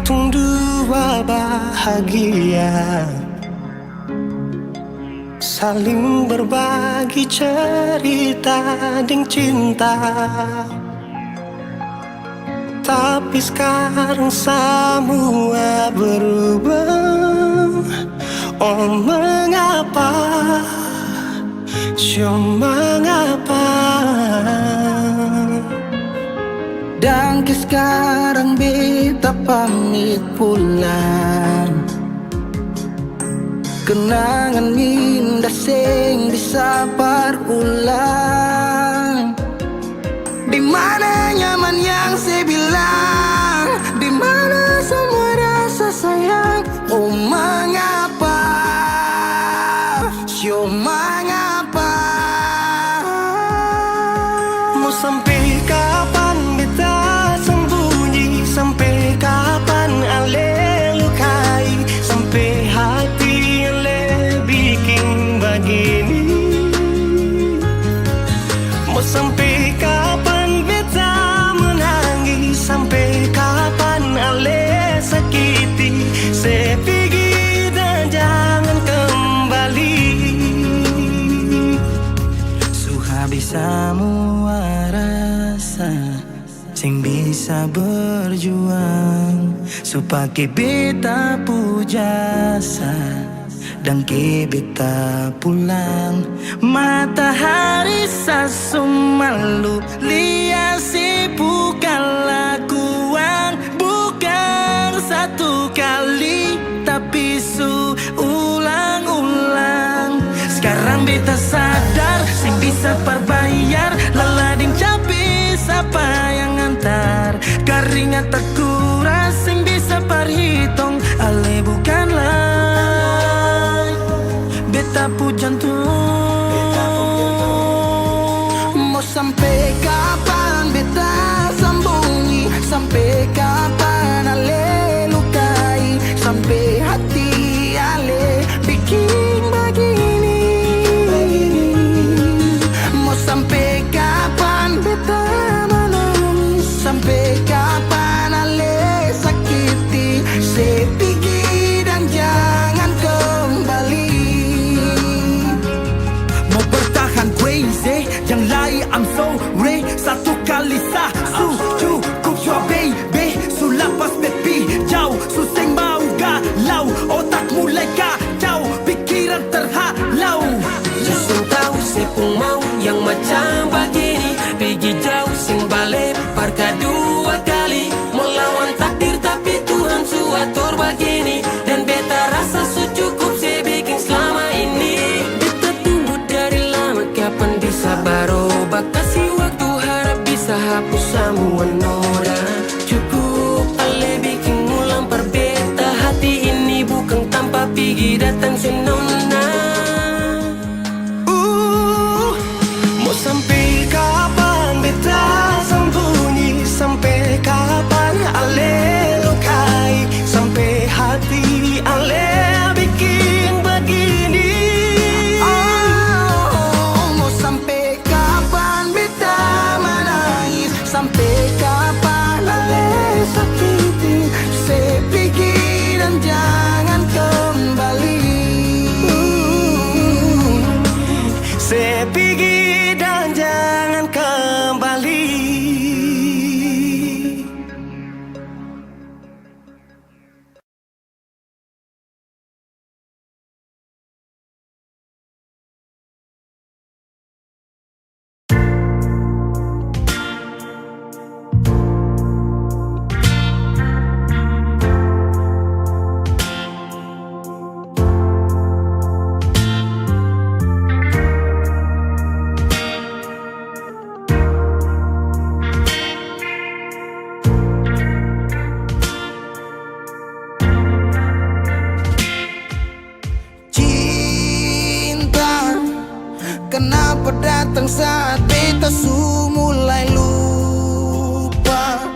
tung dua bahagia, saling berbagi cerita dan cinta. Tapi sekarang semua berubah. Oh mengapa, mengapa? Dan sekarang beta pamit pulang. Kenangan indah sing bisa berulang. Di mana nyaman yang saya bilang, di mana semua rasa sayang. Oh mengapa, mengapa? Mau sampai kapan beta sembunyi? Sampai kapan ale lukai? Sampai hati ale bikin begini? Mau sampai kapan beta menangis? Sampai kapan ale sakiti? Saya pergi dan jangan kembali. Suhabis semua rasa sing bisa berjuang, supaya beta pujasa dan ke beta pulang. Matahari sasumalu liasi bukan lakuan, bukan satu kali tapi ulang-ulang. Sekarang beta sadar sing bisa perbayar lalading capis apa yang antar. Keringat terkuras sing bisa perhitung ale bukanlah beta pu jantung. Mau sampai kapan beta sembunyi? Sampai kapan ale lukai? Sampai hati ale bikin begini? Mau sampai kapan beta menangis? Sampai kapan ale sakiti? Saya pergi dan jangan kembali. Mau bertahan crazy, yang lain I'm sorry. Satu kali sah, cukup jua baby. Sulapas baby, jauh suseng mau galau. Otak mulai kacau, pikiran terhalau. Susung tahu sepung mau yang macam begini. Pergi jauh sing balik parka dua kali. Melawan takdir tapi Tuhan suatur begini. Dan beta rasa cukup saya bikin selama ini. Beta tunggu dari lama kapan bisa berubah. Kasih waktu harap bisa hapus semua noda. Cukup ale bikin ulang perbeta. Hati ini bukan tanpa pergi datang senona. Mau sampai kapan beta sembunyi? Sampai kapan ale lukai? Sampai hati ale bikin begini? Mau sampai kapan beta menangis? Sampai kapan ale sakiti? Saya pergi dan jangan kembali. Saya pergi dan jangan kembali. Kenapa datang saat beta mulai lupa?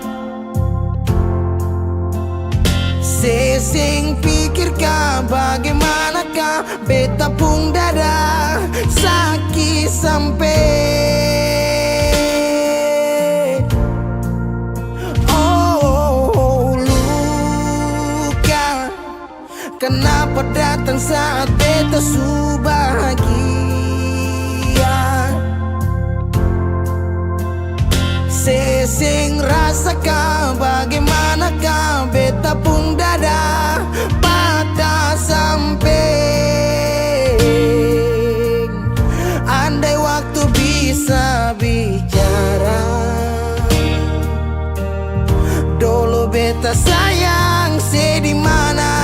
Sesing pikirkah bagaimanakah beta pun dada sakit sampai. Oh, lupa. kau datang saat beta su bahagia. Sesing rasakan bagaimanakah beta pun dada patah samping. Andai waktu bisa bicara, dulu beta sayang di mana,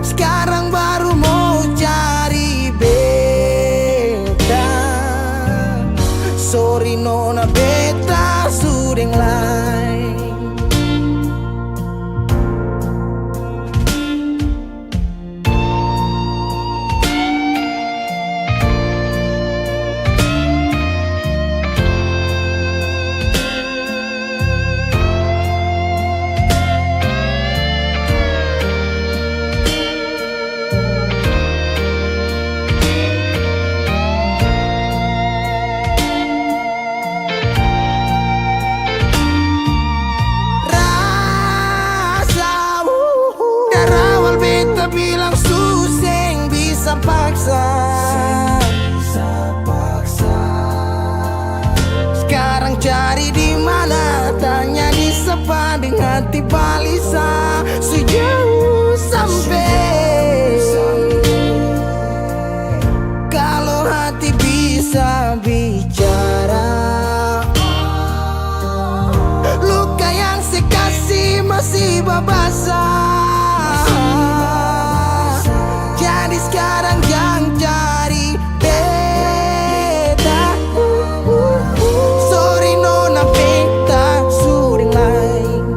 sekarang baru mau cari beta. Sorry nona beta sudeng lain. Bilang suseng bisa paksa, sekarang cari di mana, tanya di sepading hati balisa sejauh sampai. Kalau hati bisa bicara, luka yang sekasih masih babasa. Jadi sekarang yang cari beta. Sorry nona beta sudeng lain.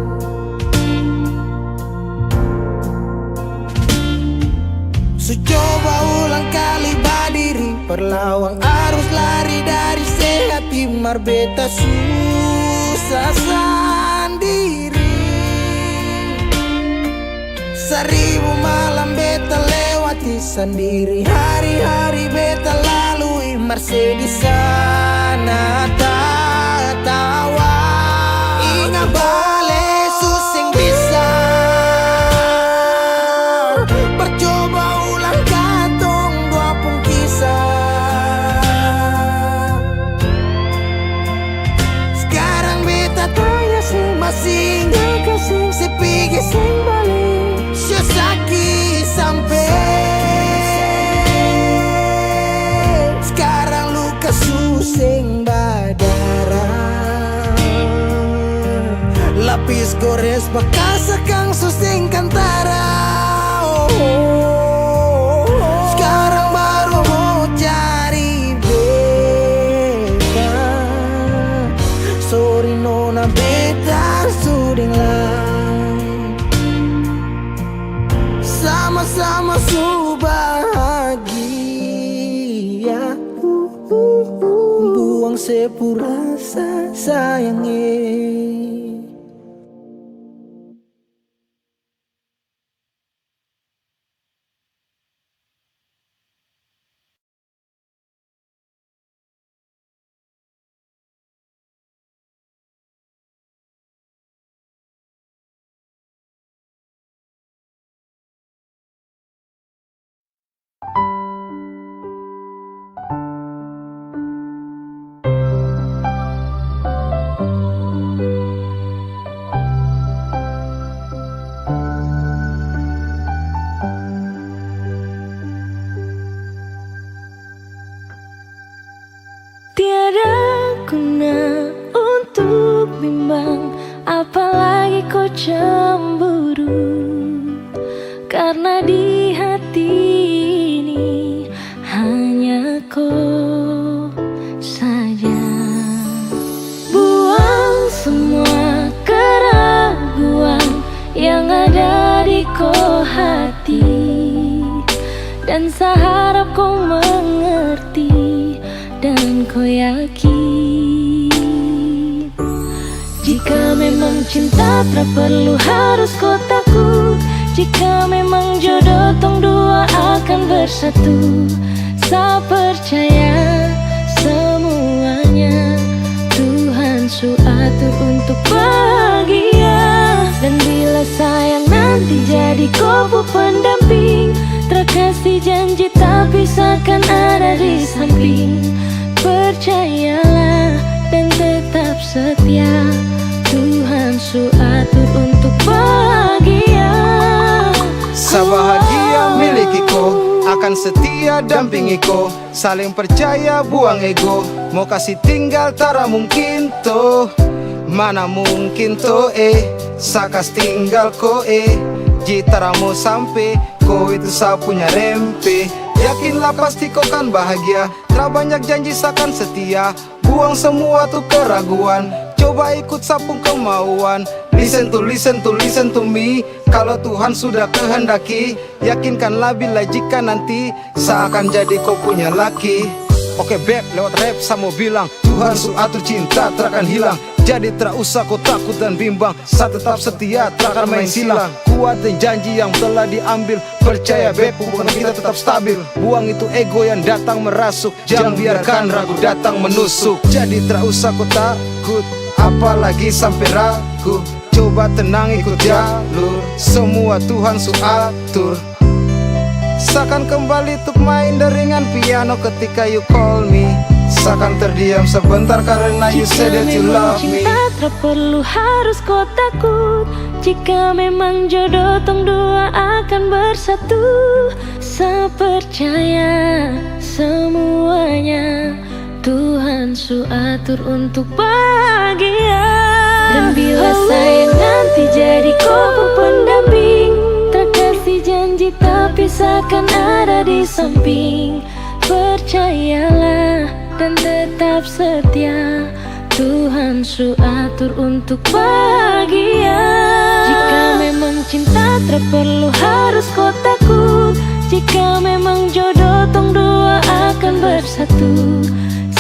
So coba ulang kali berdiri, perlawan arus lari dari sehat timar beta susah sendiri. Seribu malam beta lewati sendiri, hari-hari beta lalui marse di sana tawa. Ingat bale suseng bisa, percoba ulang katong dua pun kisah. Sekarang beta tanya masih nggak kasih sepigi sing balik. Sakit sampai sekarang luka suseng badara, lapis gores bekas akang suseng kantara. Sekarang baru mau cari beta. Sorry nona beta sudeng lain. Sama-sama su bahagia, buang sepurasa sayangnya. Tiada guna untuk bimbang, apalagi kau cemburu. Karena di hati ini hanya kau saja. Buang semua keraguan yang ada di kau hati, dan seharap kau mengerti dan kau yakin. Jika memang cinta tak perlu harus kau takut, jika memang jodoh tong dua akan bersatu. Saya percaya semuanya Tuhan su atur untuk bahagia. Dan bila sayang nanti jadi kau pendamping. Terkasih janji tapi seakan ada di samping. Percayalah dan tetap setia, Tuhan su atur untuk bahagia. Sebahagia milikiku, akan setia dampingiku. Saling percaya buang ego, mau kasih tinggal tara mungkin toh. Mana mungkin toh sakas tinggal ko jitara mau sampai, ko itu sa punya rempe. Yakinlah pasti kau kan bahagia, tak banyak janji sakan setia. Buang semua tuh keraguan, coba ikut sapung kemauan. Listen to me. Kalau Tuhan sudah kehendaki, yakinkanlah bila jika nanti seakan jadi kau punya laki. Oke beb, lewat rap saya mau bilang, Tuhan su atur cinta terakan hilang. Jadi tak usah kau takut dan bimbang, saya tetap setia terakan main silang. Kuatin janji yang telah diambil, percaya beb hubungan kita tetap stabil. Buang itu ego yang datang merasuk, jangan biarkan ragu datang menusuk. Jadi tak usah kau takut, apalagi sampai ragu. Coba tenang ikut jalur, semua Tuhan su atur. Seakan kembali untuk main deringan piano ketika you call me. Seakan terdiam sebentar karena you said that you love me. Cinta tak perlu harus kau takut, jika memang jodoh tong dua akan bersatu. Saya percaya semuanya Tuhan su atur untuk bahagia. Dan bila saya nanti jadi kau pendamping, terkasih janji tapi seakan ada di samping. Percayalah dan tetap setia, Tuhan su atur untuk bahagia. Jika memang cinta tak perlu harus kau takut, jika memang jodoh tong dua akan bersatu.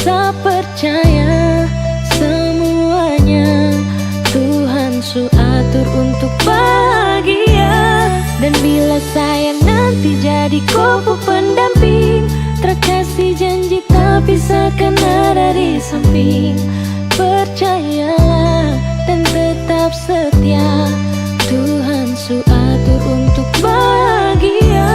Saya percaya semuanya Tuhan su atur untuk bahagia. Dan bila saya nanti jadi kau pendamping, terkasih janji tapi seakan ada di samping. Percayalah dan tetap setia, Tuhan su atur untuk bahagia.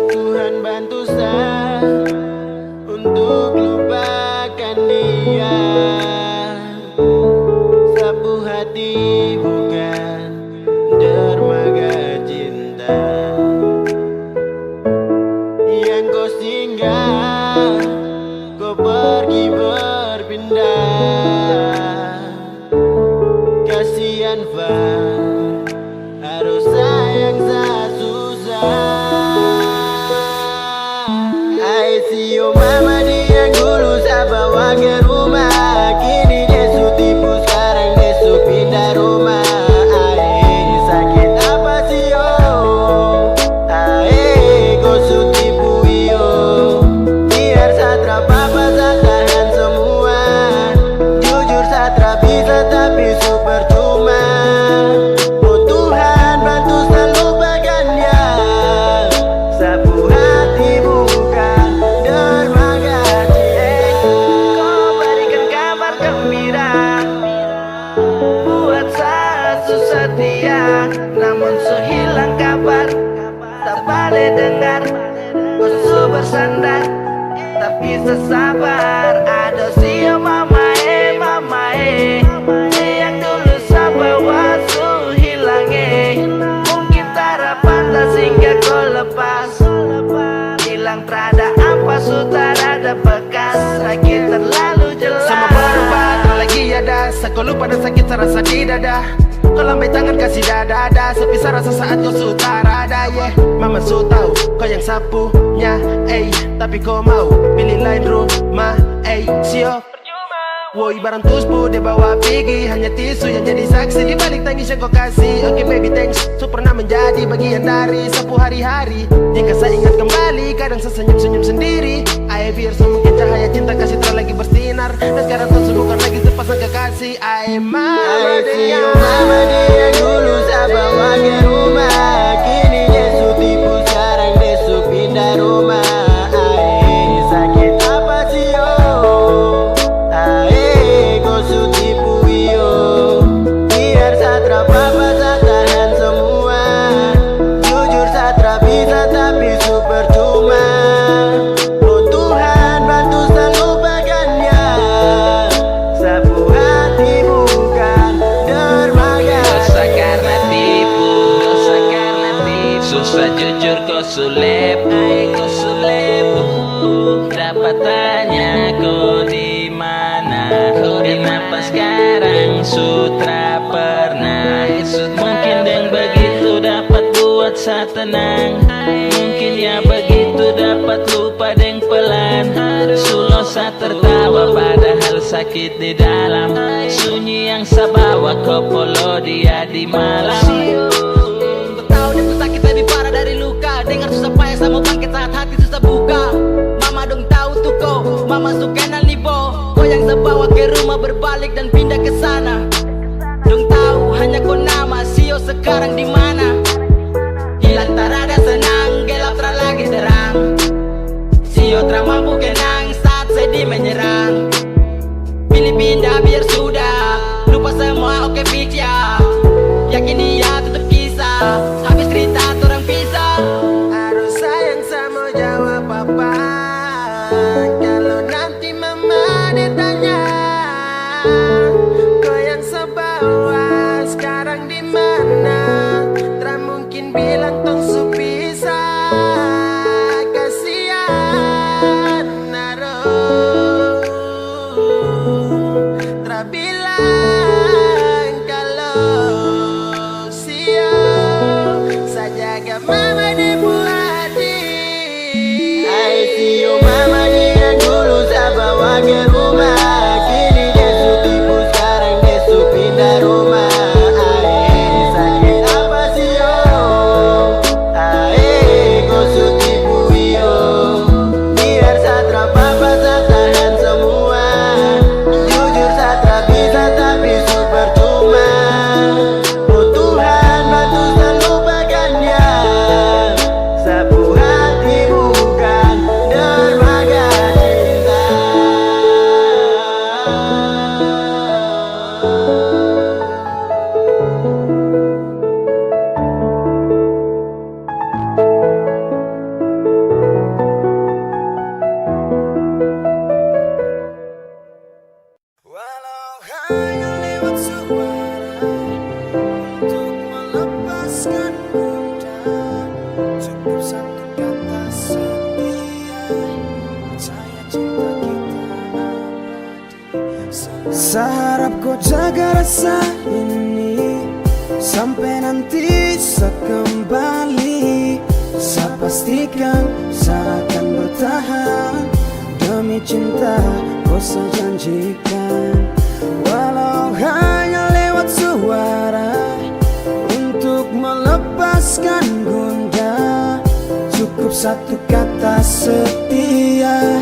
Tuhan bantu saya untuk lupakan dia. Sapu hati bukan dermaga cinta yang kau singgah, kau pergi berpindah. Kasihan Far, harus sayang susah. I see your mama dia yang dulu saya bawa ke rumah, kini dia su tipu, sekarang dia su pindah rumah. Ae, sakit apa sih yo? Ae, kau su tipu yo. Biar satra papa saya tahan semua, jujur satra bisa tapi su percuma. Oh Tuhan bantu saya lupakan dia, sapu hati bukan dermaga cinta. Kau berikan kabar gembira, buat saya setia. Namun sehilang kabar, tak boleh dengar. Kau su bersandar, tapi sesabar. Ada si mama yang dulu saya bawa su hilang mungkin tak pantas hingga kau lepas. Hilang terada apa su tak ada bekas, sakit terlalu jelas. Sama berubah tak lagi ada, saya lupa dan sakit terasa di dada. Kau lambai tangan kasih dada-dada, sepisah rasa saat kau sutarada. Yeah, mama su tahu kau yang sapunya, tapi kau mau pilih lain rumah, sio. Woi barang tuspu dia bawa pergi, hanya tisu yang jadi saksi di balik tangis yang kau kasih. Oke baby thanks, so pernah menjadi bagian dari sapu hari-hari. Jika saya ingat kembali, kadang saya senyum-senyum sendiri. Ayo biar semungkin cahaya cinta kasih tak lagi bersinar. Dan sekarang kau bukan lagi sepasang kekasih. Ayo mama dia, mama dia dulu saya bawa ke rumah. Kini dia su tipu, sekarang dia su pindah rumah. Kau sulepu, dapat tanya kau di mana? Kenapa sekarang sutra pernah? Mungkin yang begitu dapat buat saya tenang. Mungkin ya begitu dapat lupa deng pelan. Sulo saya tertawa padahal sakit di dalam. Sunyi yang saya bawa kau polo dia di malam. Dengar susah payah sama bangkit saat hati susah buka. Mama dong tahu tuh kau, mama suka nalibo. Kau yang saya bawa ke rumah berbalik dan pindah ke sana. Dong tahu hanya kau nama, sio sekarang di mana? Hilang tak ada senang, gelap tak lagi terang. Sio tak mampu kenang saat sedih menyerang. Pilih pindah biar sudah lupa semua oke bicara. Yakin dia tutup kisah, habis cerita orang pisah. Kalau nanti mama ditanya, kau yang sebawa sekarang di mana? Tak mungkin bilang tong supisah, kasihan naruh. Tak bilang kalau siap saja mama dibuati. Sio mama dia dulu saya bawa ke rumah. Kini dia su tipu, sekarang dia su pindah rumah. Sakit apa sio? Kau su tipu iyo. Biar saya terapa-apa saya tahan semua. Jujur saya tak bisa tapi su percuma. Oh Tuhan bantu saya lupakannya. Sapu hati bukan dermaga cinta. Walau hanya lewat suara untuk melepaskan bunda, cukup satu kata setia. Percaya cinta kita abadi. Seharap kau jaga rasa ini sampai nanti saya kembali. Saya pastikan saya akan bertahan demi cinta. Kau saya janjikan, walau hanya lewat suara untuk melepaskan gundah, cukup satu kata setia.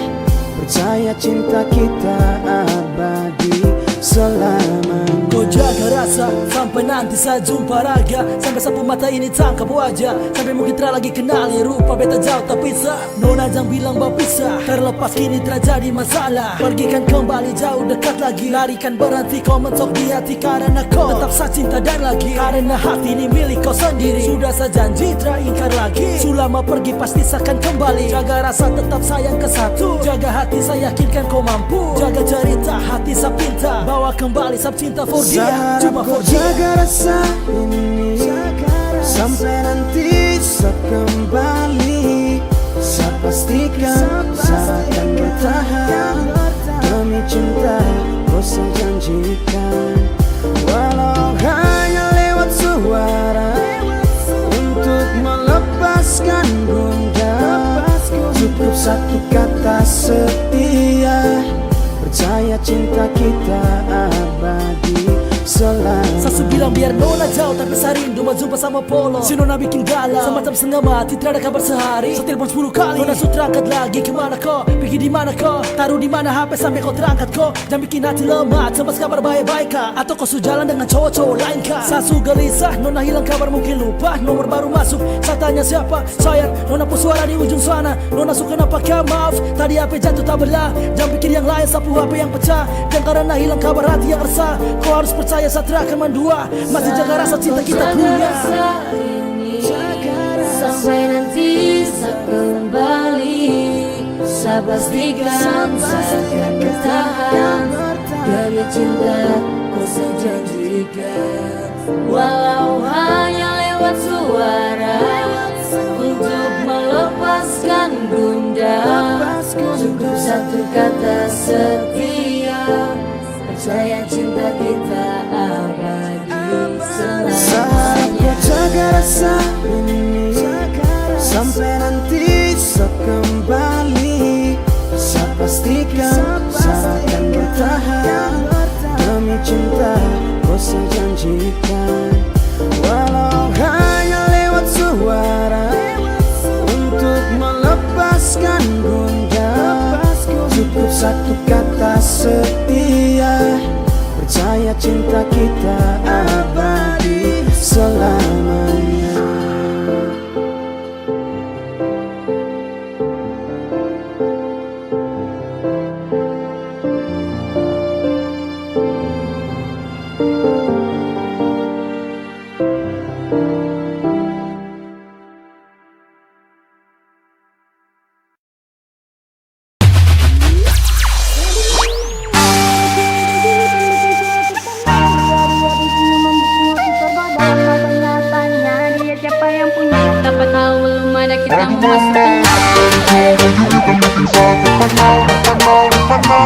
Percaya cinta kita abadi selamanya. Kau jaga rasa sampai nanti saya jumpa raga. Sampai sapu mata ini tangkap wajah. Sampai mungkin tak lagi kenali rupa beta jauh tak bisa. Nona jangan bilang berpisah, terlepas kini terjadi masalah. Pergikan kembali jauh dekat lagi. Larikan berhenti kau mentok di hati karena kau tetap saya cinta dan lagi. Karena hati ini milik kau sendiri. Sudah saya janji tak ingkar lagi. Selama pergi pasti saya akan kembali. Jaga rasa tetap sayang ke satu. Jaga hati saya yakinkan kau mampu. Jaga cerita hati saya pinta. Bawa kembali sab cinta for dia. Cuma for dia. Jaga rasa ini sampai nanti saya kembali. Saya pastikan saya akan bertahan demi cinta. Kau saya janjikan, walau hanya lewat setia, percaya cinta kita abadi selamanya. Sasu bilang biar nona jauh tapi sarindu mau jumpa sama Polo. Si nona bikin galau semacam setengah mati, tidak ada kabar sehari. Setelepon 10 kali, nona sudah terangkat lagi. Kemana kau? Pergi di mana kau? Taruh di mana HP sampai kau terangkat kau? Jangan bikin hati lemah, cemas kabar baik-baik kah? Atau kau jalan dengan cowok-cowok lain kah? Sasu gelisah, nona hilang kabar mungkin lupa. Nomor baru masuk, saya tanya siapa? Sayang, nona pun suara di ujung sana. Nona suka apa kah? Maaf, tadi HP jatuh tak belah. Jangan pikir yang lain, sapu HP yang pecah. Dan karena hilang kabar hati yang resah, kau harus percaya Satria akan mendua. Masih jaga rasa cinta kita punya. Rasa ini sampai nanti saya kembali. Saya pastikan saya akan bertahan demi cinta kau saya janjikan. Walau hanya lewat suara untuk melepaskan gundah, cukup satu kata setia, percaya cinta kita abadi selamanya. Jaga rasa ini sampai nanti saya kembali. Saya pastikan saya akan bertahan demi cinta kau saya janjikan. Walau hanya lewat suara untuk melepaskan gundah, cukup satu kata setia, percaya cinta kita abadi selamanya. Dapat tahu belum ada kita memasukkan.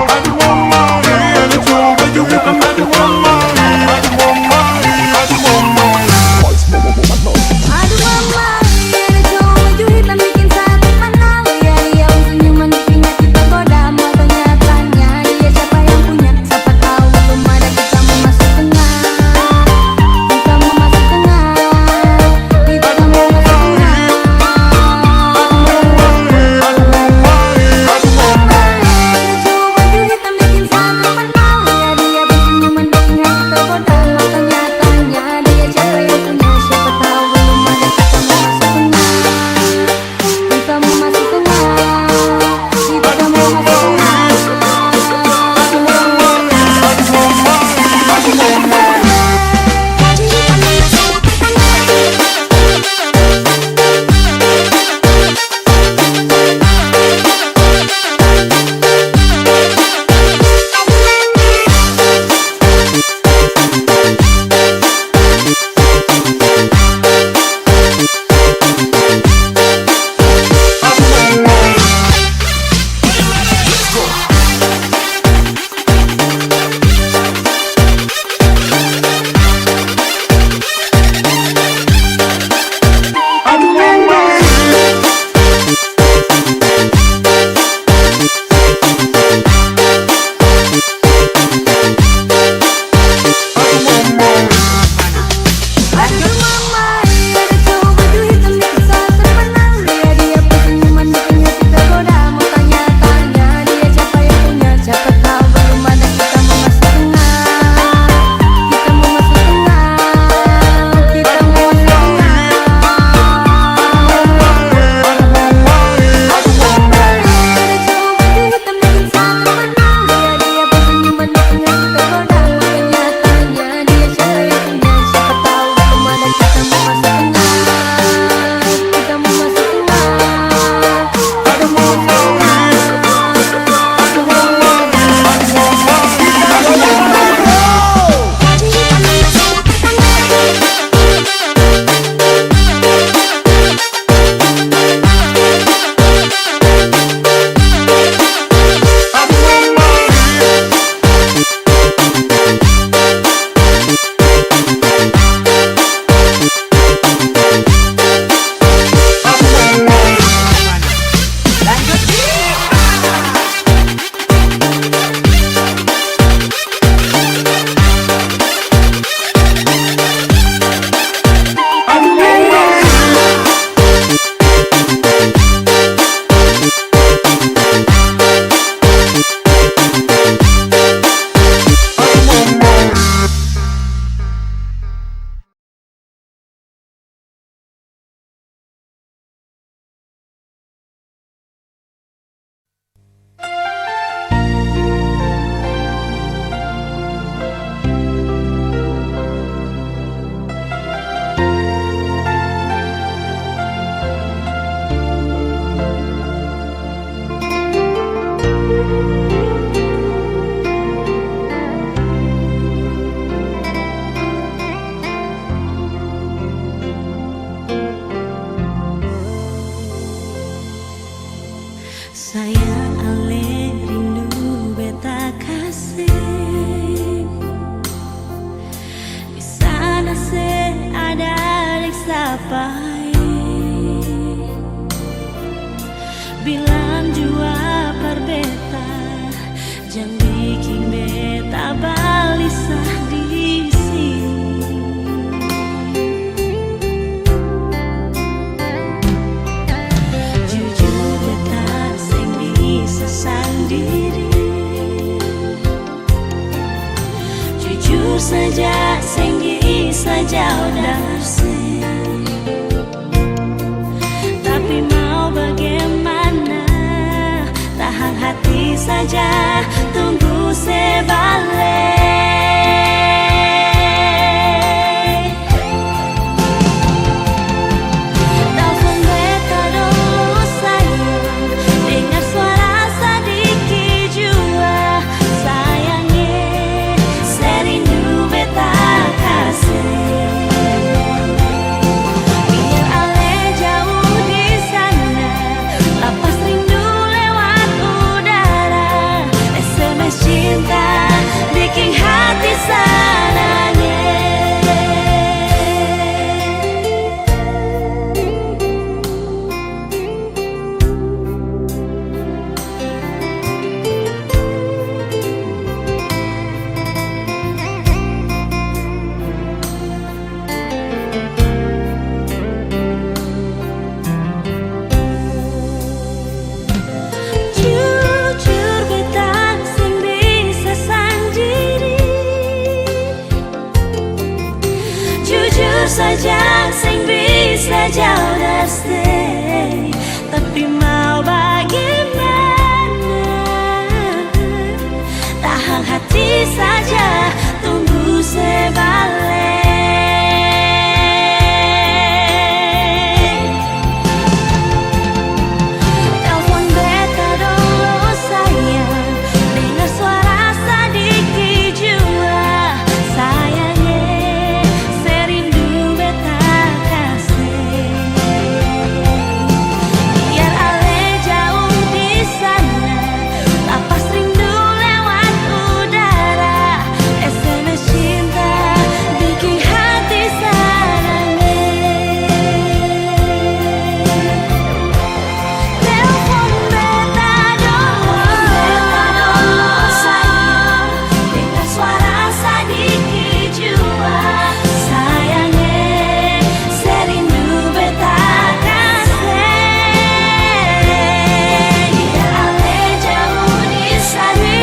Aduh mama, ada cowok baju hitam bikin saya terpenal. Ya dia senyuman bikinnya kita goda, matanya tanya dia siapa yang punya. Siapa tahu belum ada kita memasuk tengah. Kita memasuk tengah. Kita memasuk tengah. Ada cowok baju hitam bikin saya terpenal. Ya dia senyuman bikinnya capai. Bilang jua perbeta, jangan bikin beta balisah di sini. Jujur beta sing bisa sendiri, jujur saja sing bisa jauh dari. Tapi mau bagaimana, tahan hati saja, tunggu sebalik. Telepon beta dulu sayang, dengar suara sedikit jua sayangnya, serindu beta kasih. Biar ale jauh di sana, lapas rindu lewat udara. SMS cinta bikin hati sananya. Jujur beta sing bisa sendiri, jujur saja sing bisa jauh dari. Tapi mau bagaimana, tahan hati saja, tunggu sebalik. Telepon beta dulu sayang, dengar suara sedikit jua sayangnya, serindu beta kasih. Biar ale jauh di sana, lapas rindu lewat udara. SMS cinta bikin hati sananya. Telepon beta dulu sayang, dengar suara sedikit jua sayangnya, serindu beta kasih. Biar ale jauh di sana,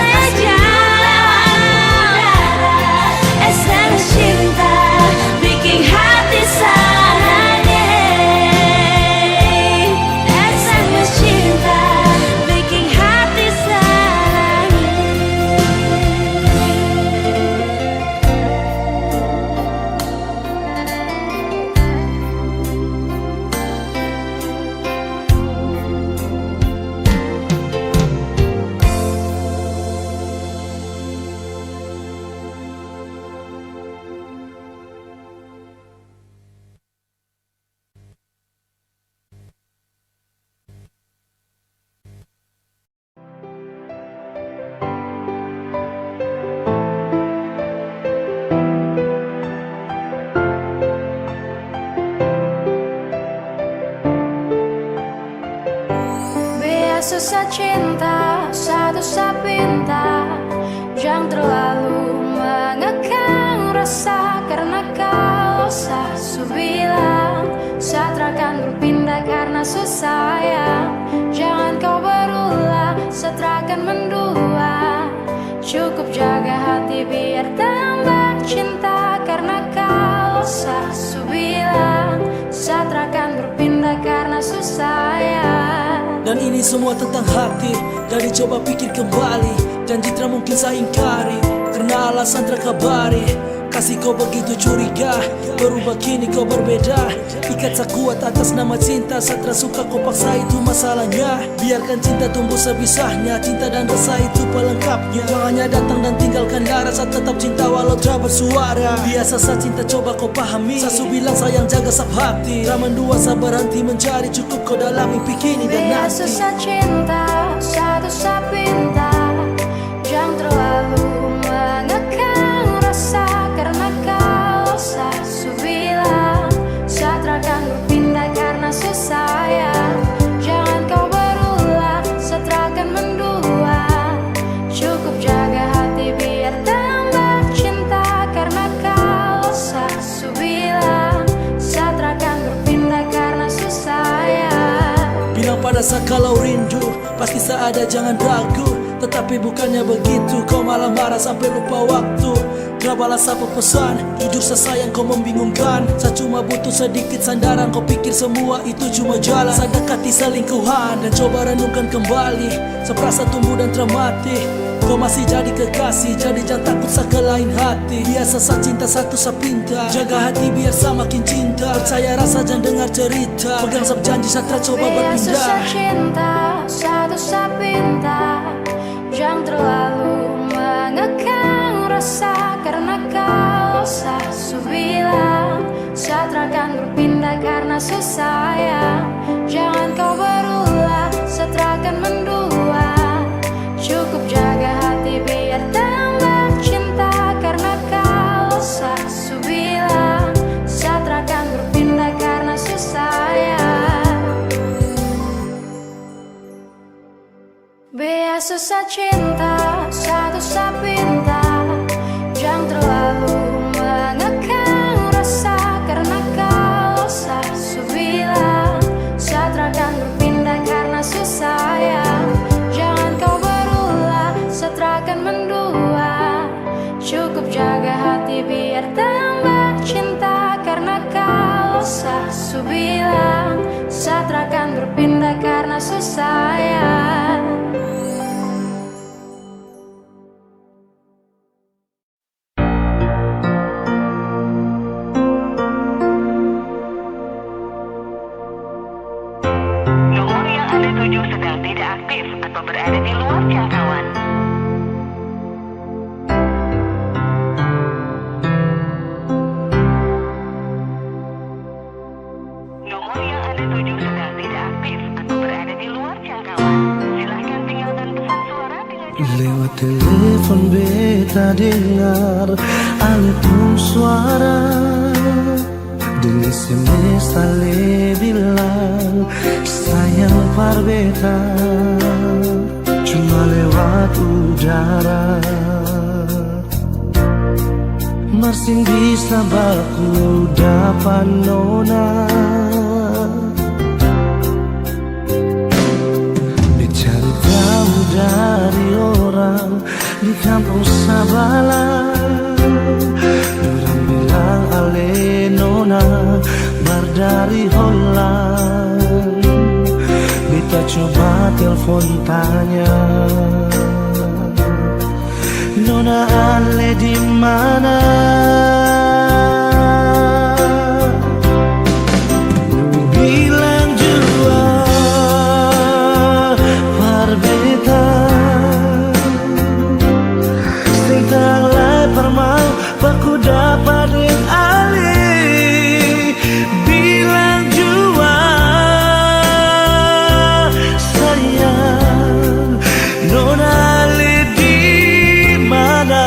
lapas rindu lewat udara. SMS cinta bikin hati sananya. SMS cinta bikin hati sananya. Biar susah cinta, satu pinta, jangan terlalu mengekang rasa. Karena kau su bilang satrakan berpindah karena susah sayang. Jangan kau berulang, satrakan mendua. Cukup jaga hati biar tambah cinta. Karena kau su bilang satrakan berpindah karena susah sayang. Dan ini semua tentang hati. Jadi coba pikir kembali, janji tak mungkin saya ingkari. Karena alasan terkabari, kasih kau begitu curiga, berubah kini kau berbeda. Ikat sekuat atas nama cinta, satra suka kau paksa itu masalahnya. Biarkan cinta tumbuh sebisahnya, cinta dan rasa itu pelengkapnya. Kau hanya datang dan tinggalkan darah, saat tetap cinta walau tak bersuara. Biasa saat cinta coba kau pahami, Sasu bilang sayang jaga sab hati. Ramen dua sabar berhenti mencari, cukup kau dalam mimpi kini dan Biar nanti. susah cinta, satu pinta, jangan terlalu mengekang rasa. Karena kau su bilang rasa kalau rindu pasti seada jangan ragu. Tetapi bukannya begitu, kau malah marah sampai lupa waktu. Balas apa pesan, jujur saya sayang kau membingungkan. Saya cuma butuh sedikit sandaran, kau pikir semua itu cuma jalan. Saya dekati selingkuhan dan coba renungkan kembali. Saya merasa tumbuh dan termati. Kau masih jadi kekasih, jadi jangan takut saya ke lain hati. Biasa saya cinta satu saya pinta, jaga hati biar saya makin cinta. Percaya rasa jangan dengar cerita, pegang saya janji saya coba berpindah. Biasa saya cinta, satu saya pinta. Jangan terlalu mengekang rasa, karena kau su bilang saya akan berpindah karena susah ya. Jangan kau berulah, saya akan mendua. Cukup jaga hati biar tambah cinta, karena kau su bilang saya akan berpindah karena susah ya. Biasa saya cinta, satu saya pinta. Jangan terlalu mengekang rasa, karena kau su bilang saya akan berpindah karena susah ya. Jangan kau berulah, saya akan mendua. Cukup jaga hati biar tambah cinta, karena kau su bilang saya akan berpindah karena susah ya. Sedang tidak aktif atau berada di luar jangkauan. Nomor yang Anda tuju sedang tidak aktif atau berada di luar jangkauan. Silakan tinggalkan pesan suara dengan lewat telepon beta dengar alun suara. Di SMS ale bilang sayang par beta, cuma lewat udara. Masih bisa baku dapat nona. Dicari tahu dari orang di kampung Sabala. Orang bilang ale nona bar dari Holland. Beta coba telepon tanya, nona ale di mana? Bilang jua par beta, sing tanglai permau baku dapat yang ali. Bilang jua sayang, nona ali di mana?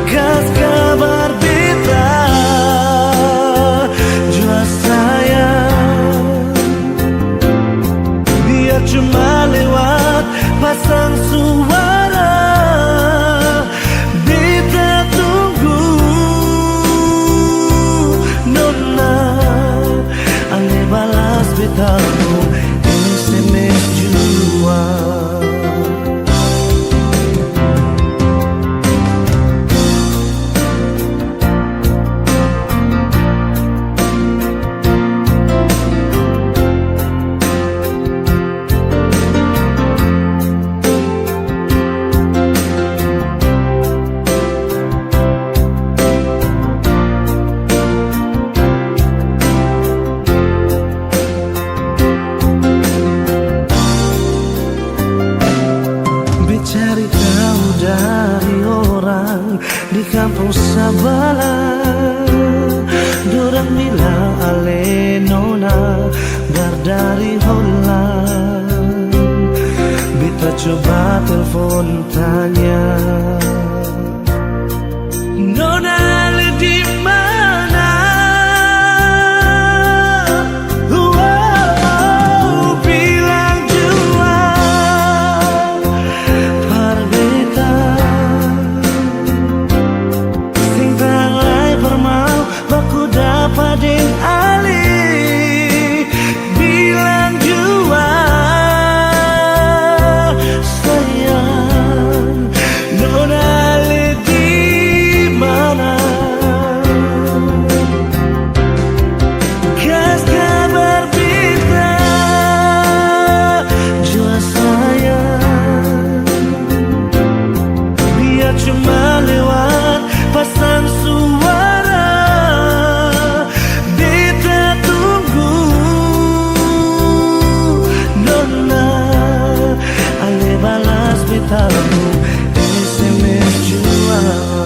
Kas kabar beta jua sayang, biar cuma lewat pasang suara. Beta tunggu nona ale balas beta SMS jua. Cari tahu dari orang di kampung Sabala. Dorang bilang ale nona bar dari Holland. Beta coba telepon tanya, nona ale di mana? Bilang jua par beta, sing tanglai permau baku dapat ding ali. SMS juang.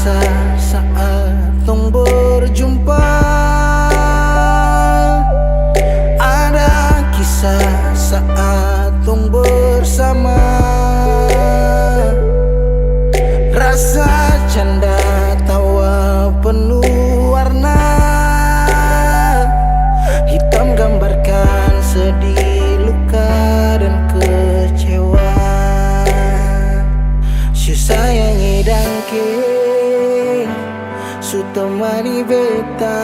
Saat tong berjumpa, ada kisah saat tong bersama, rasa canda tawa penuh warna, hitam gambarkan sedih, luka dan kecewa. Sayangi dangke su temani beta,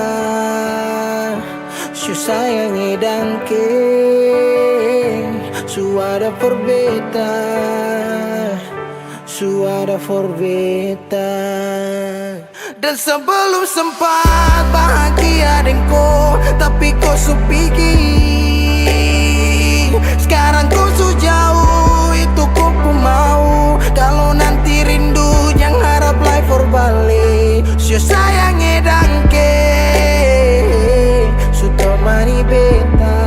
su sayangi dangke su ada for beta, su ada for beta. Dan sebelum sempat bahagia dengko, tapi kau su pergi. Sekarang kau su jauh, itu kau pun mau. Kalau nanti rindu jangan harap life for balik. Sio sayangi dangke su temani beta,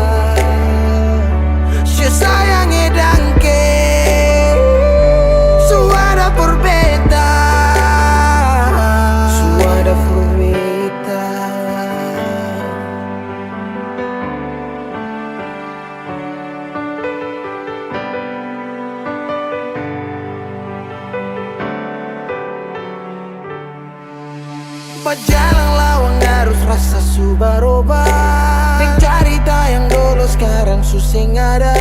sio sayangi dangke su ada for beta, su ada for beta. Jalan lawang harus rasa su berubah. Neng cerita yang dulu sekarang susing ada,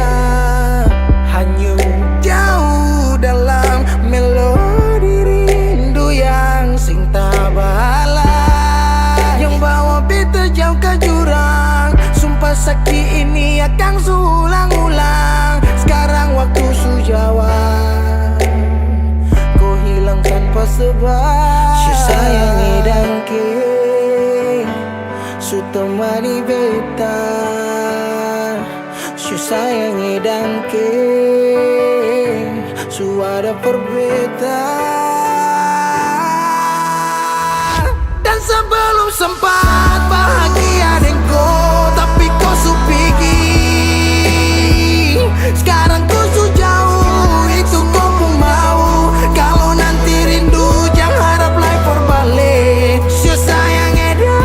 hanyut jauh dalam melodi rindu yang sing tabala, yang bawa beta jauh ke jurang. Sumpah sakit ini akan sulang-ulang. Sekarang waktu su jawab, kau hilang tanpa sebab. Sayangi dangke su temani beta, su sayangi dangke su ada for beta. Dan sebelum sempat bahagia dengko, tapi kau su pergi. Sekarang kau su jauh, itu kau pun mau. Kalau nanti rindu jangan harap life for balik. Sio sayangi dangke,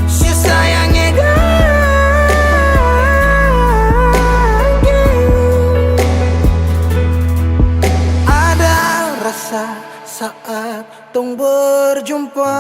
sio sayangi dangke. Ada rasa saat tong berjumpa,